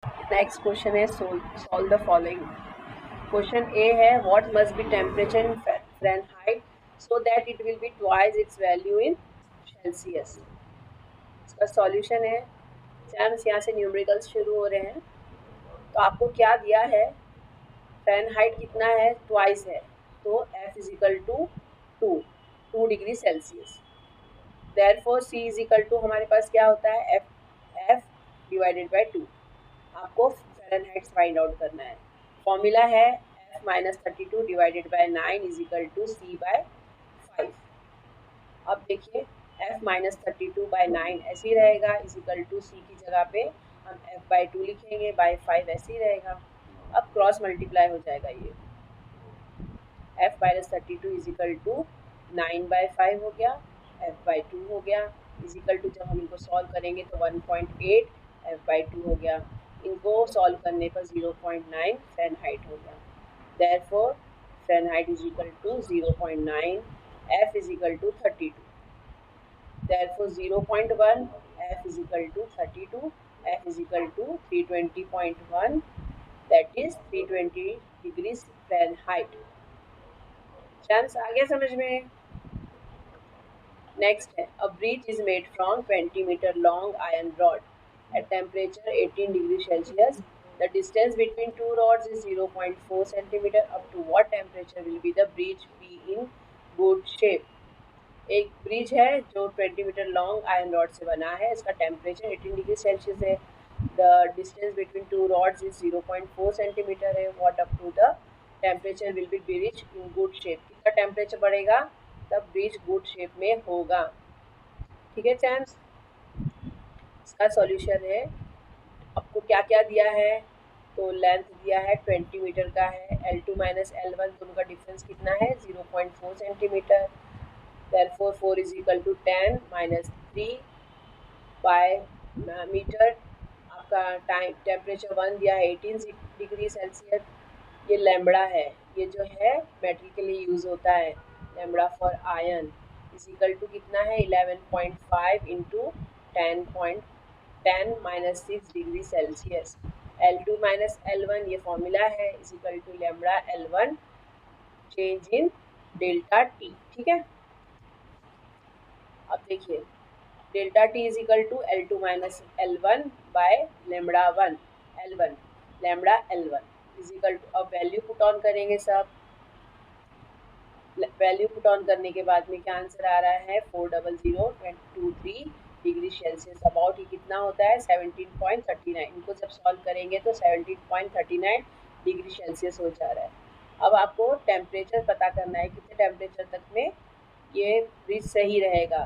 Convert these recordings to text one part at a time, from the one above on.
Next question है solve the following. Question ए है what must be temperature in Fahrenheit so that it will be twice its value in Celsius. इसका solution है चैम्स, यहाँ से numericals शुरू हो रहे हैं। तो आपको क्या दिया है, फ़ारेनहाइट कितना है, ट्वाइस है, तो F is equal to 2 degree Celsius. Therefore C is equal to हमारे पास क्या होता है, F डिवाइडेड बाई 2। आपको फ़ारेनहाइट फाइंड आउट करना है। फॉर्मूला है F minus 32 divided by 9 is equal to C by 5। अब देखिए F माइनस 32 बाई 9 ऐसे ही रहेगा, इज इक्वल टू C की जगह पे हम F बाई 2 लिखेंगे, बाई 5 ऐसे ही रहेगा। अब क्रॉस मल्टीप्लाई हो जाएगा, ये F minus 32 is equal to 9 by 5 हो गया, F बाई 2 हो गया, इज इक्वल टू जब हम इनको सॉल्व करेंगे तो 1.8 F बाई 2 हो गया। इनको सॉल्व करने पर 0.9 फ़ारेनहाइट हो गया। Therefore Fahrenheit is equal to 0.9, F is equal to 32। Therefore 0.1 F is equal to 32, F is equal to 320.1, that is 320 degrees Fahrenheit। चांस आ गया समझ में। नेक्स्ट है a bridge is made from 20 metre long iron rod at temperature 18 degree Celsius. The distance between two rods is 0.4 centimeter. Up to what temperature will be the bridge be in good shape? एक bridge है जो 20 metre long iron rod से बना है, इसका temperature 18 degree Celsius है। The distance between two rods is 0.4 centimetre है। What up to the temperature will be bridge in good shape. कितना टेम्परेचर बढ़ेगा तब ब्रिज गुड शेप में होगा। ठीक है चैम्स, इसका सॉल्यूशन है, आपको क्या क्या दिया है, तो लेंथ दिया है 20 मीटर का है, L2 माइनस L1 दोनों का डिफरेंस कितना है 0.4 centimetre. therefore 4 is equal to 10 minus 3 by metre. आपका टाइम टेम्परेचर 1 दिया है 18 डिग्री सेल्सियस। ये लैम्बड़ा है, ये जो है मेटल के लिए यूज़ होता है, lambda for ion is equal to कितना है 11.5 into 10 minus 6 degree Celsius. L2 minus L1 ये फॉर्मूला है, is equal to lambda L1 change in delta T. ठीक है, अब देखिए delta T is equal to L2 minus L1 by lambda one L1, lambda L1 is equal to, अब value put on करेंगे सब। Value put on करने के बाद में क्या आंसर आ रहा है 400.23 डिग्री सेल्सियस। अबाउट ये कितना होता है 17.39। इनको जब सॉल्व करेंगे तो 17.39 डिग्री सेल्सियस हो जा रहा है। अब आपको टेम्परेचर पता करना है कितने टेम्परेचर तक में ये ब्रिज सही रहेगा।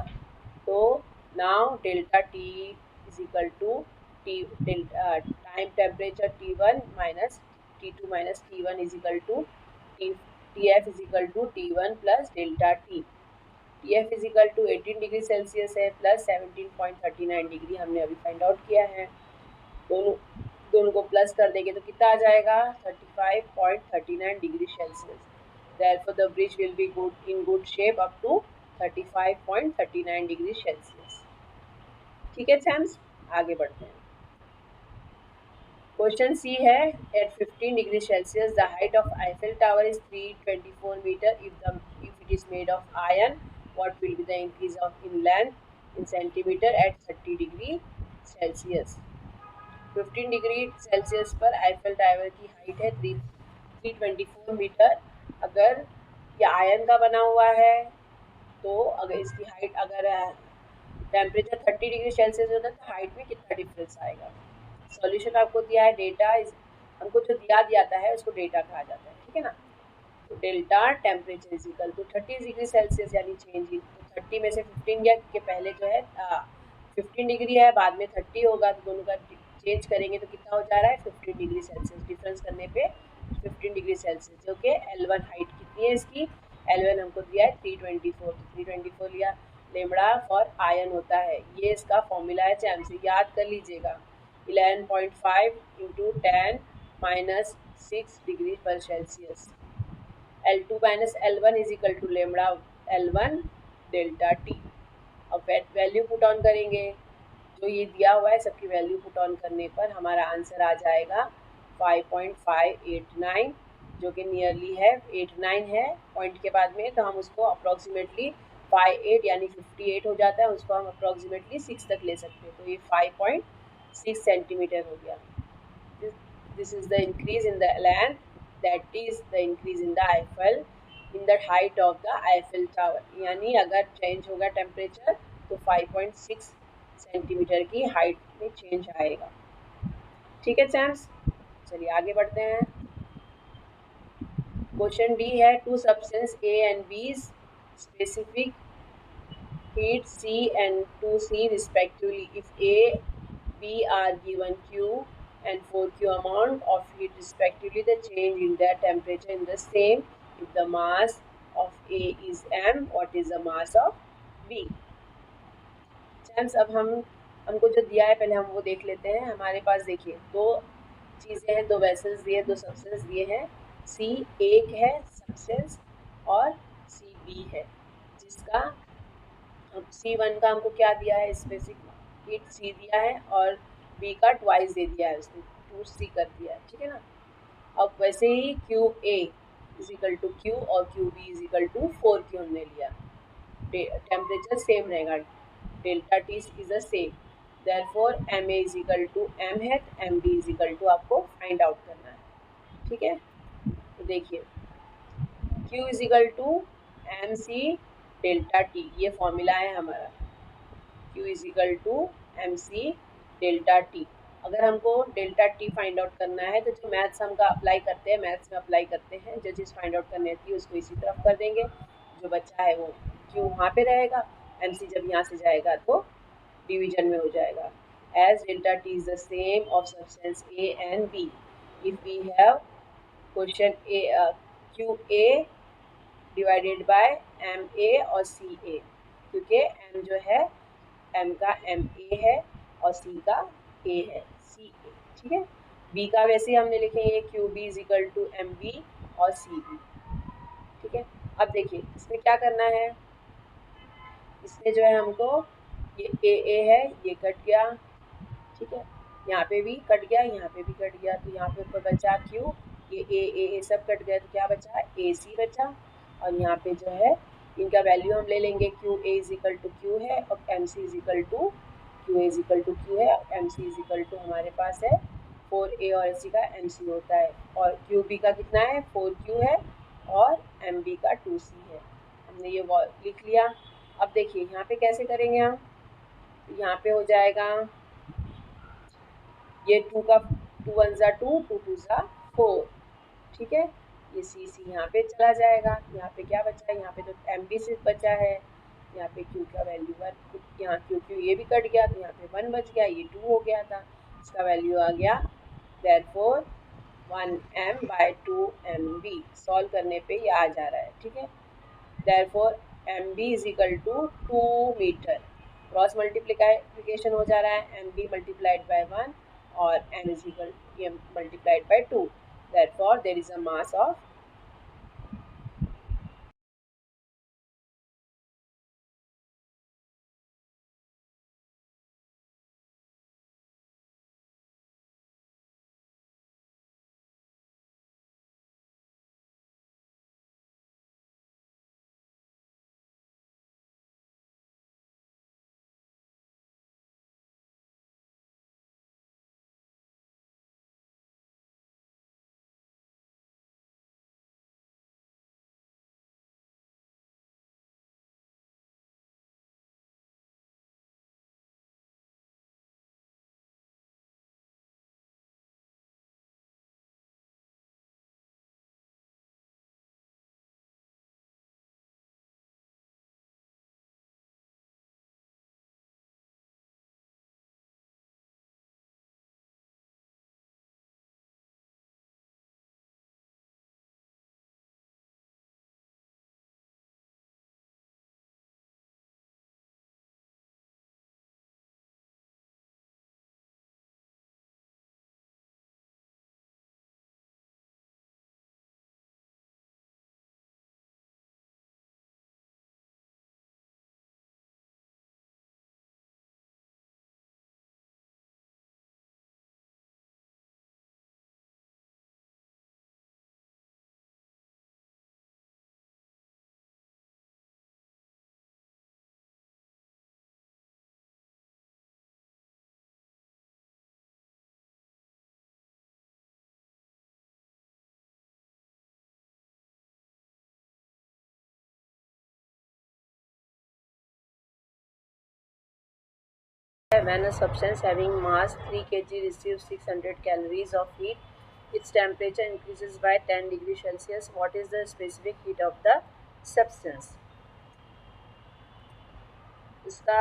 तो now delta T is equal to T time temperature T1 minus T2 minus T1 is equal to T TF is equal to T1 plus delta T. TF is equal to 18 degree Celsius है plus 17.39 degree हमने अभी find out किया है। दोनों दोनों को plus कर देंगे तो कितना आ जाएगा 35.39 degree Celsius. Therefore the bridge will be good in good shape up to 35.39 degree Celsius. ठीक है सैम्स, आगे बढ़ते हैं। क्वेश्चन सी है at 15 degree Celsius the height of Eiffel tower is 324 metre if it is made of iron what will be the increase of in length in centimeter at 30 degree Celsius. 15 degree Celsius पर Eiffel tower की height है 324 metre. अगर ये iron का बना हुआ है तो अगर इसकी हाइट अगर टेम्परेचर 30 डिग्री सेल्सियस होता है तो हाइट में कितना डिफरेंस आएगा। सॉल्यूशन आपको दिया है, डेटा इज हमको जो दिया जाता है उसको डेटा कहा जाता है। ठीक है ना, तो delta temperature is equal to 30 degree Celsius यानी चेंज इन, तो 30 में से 15 गया क्योंकि पहले जो है 15 डिग्री है बाद में 30 होगा, तो दोनों का चेंज करेंगे तो कितना हो जा रहा है 15 डिग्री सेल्सियस। डिफरेंस करने पे 15 डिग्री सेल्सियस, जो कि L1 हाइट कितनी है इसकी, L1 हमको दिया है 324, तो 324 लिया। लेमड़ा फॉर आयन होता है, ये इसका फॉर्मूला है चैम्स, याद कर लीजिएगा 11.5 इंटू 10 माइनस 6 डिग्री पर Celsius. L2 minus L1 is equal to lambda L1 delta T. अब वैल्यू पुट ऑन करेंगे जो ये दिया हुआ है सबकी वैल्यू पुट ऑन करने पर हमारा आंसर आ जाएगा 5.589, जो कि नियरली है 89 है पॉइंट के बाद में, तो हम उसको अप्रॉक्सीमेटली 58 यानी 58 हो जाता है, उसको हम अप्रॉक्सीमेटली 6 तक ले सकते हैं, तो ये 5.6 सेंटीमीटर हो गया। This is the increase in the length, that is the increase in the Eiffel, in the height of the Eiffel Tower। यानी अगर चेंज होगा टेम्परेचर तो 5.6 सेंटीमीटर की हाइट में चेंज आएगा। ठीक है सैम्स, चलिए आगे बढ़ते हैं। क्वेश्चन डी है, two substance A and B specific heat C and 2C respectively. If A, B are given Q and 4Q amount of heat respectively, the change in their temperature in the same. If the mass of A is M, what is the mass of B? चैम्स, अब हमको जो दिया है पहले हम वो देख लेते हैं। हमारे पास देखिए दो चीज़ें हैं, दो वेसल्स दिए, दो सब्सटेंस दिए हैं। सी एक है सब्सटेंस और सी बी है, जिसका अब C1 का हमको क्या दिया है, स्पेसिफिक हीट C दिया है और B का ट्वाइस दे दिया है, उसने 2C कर दिया है, ठीक है ना। अब वैसे ही QA is equal to Q और QB is equal to 4Q हमने लिया, टेम्परेचर सेम रहेगा, delta T is the same, therefore MA is equal to M है, MB इज इक्वल टू आपको फाइंड आउट करना है। ठीक है, तो देखिए Q is equal to MC delta T, ये फॉर्मूला है हमारा, Q is equal to MC delta T। अगर हमको डेल्टा T फाइंड आउट करना है तो जो मैथ्स हम का अप्लाई करते हैं, मैथ्स में अप्लाई करते हैं, जो चीज़ फाइंड आउट करनी होती है उसको इसी तरफ कर देंगे, जो बच्चा है वो Q वहाँ पे रहेगा, MC जब यहाँ से जाएगा तो डिवीजन में हो जाएगा। As delta T is the same of substance A and B, if we have question A QA divided by MA और CA, क्योंकि M जो है M का MA है और C का A है CA, ठीक है। B का वैसे ही हमने लिखेंगे QB is equal to MB और CB, ठीक है। अब देखिए इसमें क्या करना है, इसमें जो है हमको ये AA है, ये कट गया, ठीक है, यहाँ पे भी कट गया, यहाँ पे भी कट गया, तो यहाँ पे ऊपर बचा Q, ये A सब कट गया, तो क्या बचा, AC बचा, और यहाँ पे जो है इनका वैल्यू हम ले लेंगे, QA is equal to Q है और MC is equal to QA is equal to Q है, MC इज इक्वल टू हमारे पास है 4A और AC का MC होता है, और QB का कितना है 4Q है और MB का 2C है, हमने ये लिख लिया। अब देखिए यहाँ पे कैसे करेंगे हम, यहाँ पे हो जाएगा ये 2 का 2 वन ज़ा 2, 2 टू ज़ा 4, ठीक है, ये C यहाँ पे चला जाएगा, यहाँ पे क्या बचा है, यहाँ पे तो MB सिर्फ बचा है, यहाँ पे Q का वैल्यू 1, यहाँ Q ये भी कट गया तो यहाँ पे 1 बच गया, ये 2 हो गया था, इसका वैल्यू आ गया देयरफॉर 1m/2mb, सॉल्व करने पे ये आ जा रहा है, ठीक है। Therefore MB is equal to 2 metre, cross multiplication हो जा रहा है, MB मल्टीप्लाइड बाय 1 और M is equal multiplied by 2, therefore there is a mass of when a substance having mass 3 kg receives 600 calories of heat, its temperature increases by 10 degree Celsius. What is the specific heat of the substance? इसका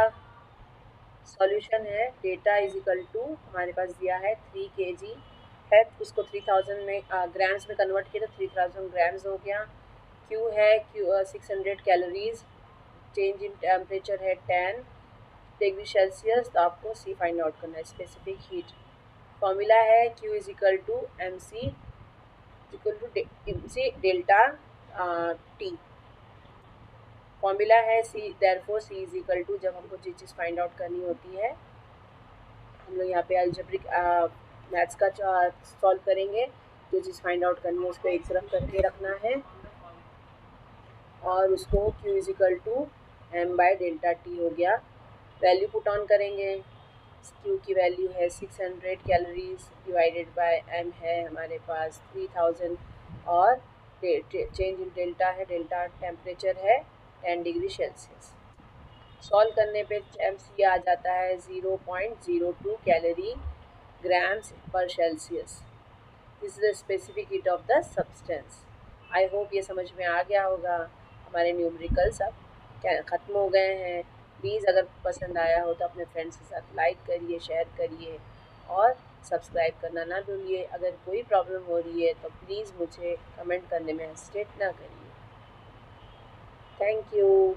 solution है data is equal to, हमारे पास दिया है 3 kg है, उसको 3000 में grams में convert किया तो 3000 ग्राम्स हो गया। क्यू है, Q 600 calories, change in temperature है 10 डिग्री सेल्सियस, तो आपको सी फाइंड आउट करना है, स्पेसिफिक हीट। फॉर्मूला है Q is equal to M C equal to M C delta T. Formula है C, therefore C is equal to, जब हमको जो चीज़ फाइंड आउट करनी होती है, हम लोग यहाँ पे अलजेब्रिक मैथ्स का सॉल्व करेंगे, जो चीज़ फाइंड आउट करनी है उसको एक तरफ करके रखना है और उसको Q is equal to M by delta T हो गया। वैल्यू पुट ऑन करेंगे, Q की वैल्यू है 600 कैलोरीज डिवाइडेड बाय M है हमारे पास 3000 और चेंज इन डेल्टा है, डेल्टा टेम्परेचर है 10 डिग्री सेल्सियस। सॉल्व करने पे एम सी आ जाता है 0.02 कैलोरी ग्राम्स पर Celsius. This is the specific heat of the substance. I hope ये समझ में आ गया होगा। हमारे न्यूमेरिकल्स अब क्या ख़त्म हो गए हैं। प्लीज़ अगर पसंद आया हो तो अपने फ्रेंड्स के साथ लाइक करिए, शेयर करिए और सब्सक्राइब करना ना भूलिए। अगर कोई प्रॉब्लम हो रही है तो प्लीज़ मुझे कमेंट करने में हेजिटेट ना करिए। Thank you.